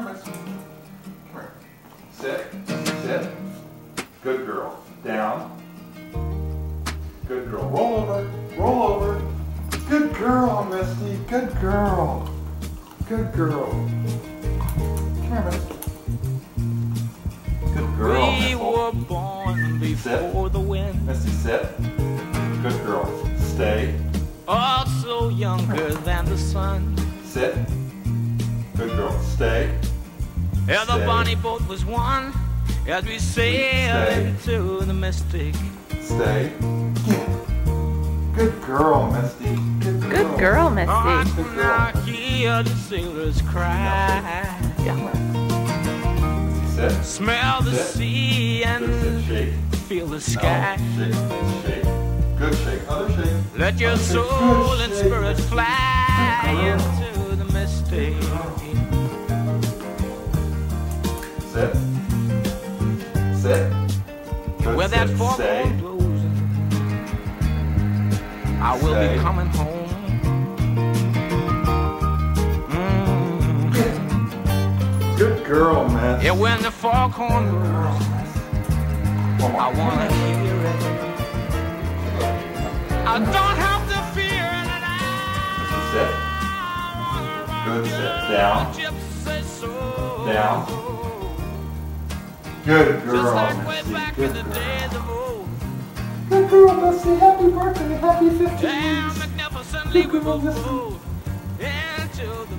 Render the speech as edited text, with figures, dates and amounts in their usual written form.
Come here, Misty. Come here. Sit. Sit. Good girl. Down. Good girl. Roll over. Roll over. Good girl, Misty. Good girl. Good girl. Come here, Misty. Good girl, We Misty. were born before the wind. Misty, sit. Good girl. Stay. Also younger than the sun. Sit. Good girl. Stay. Yeah, the Stay. bonnie boat was one as we sailed Stay. into the mystic. Stay. Good girl, Misty. Good girl, I Misty. Good can girl. now hear the sailors cry. Sit. Smell the Sit. sea Good sit. and Shake. feel the No. sky. Shake. Shake. Good shake. Other shake. Let your Other shake. soul Good and shake. spirit fly Good girl. into the mystic. Sit. Sit. Good Where that sit. foghorn Stay. blows, I will Stay. be coming home. Good girl, Miss. Yeah, when the foghorn blows, One more. I wanna hear it. I don't have to fear it. Sit. Good sit. Down. Down. Good Just girl, like way Misty. back in Good the girl. days of old. Good girl, Misty. Happy birthday. Happy 15 Damn weeks. magnificently we Good girl, will Misty. move into the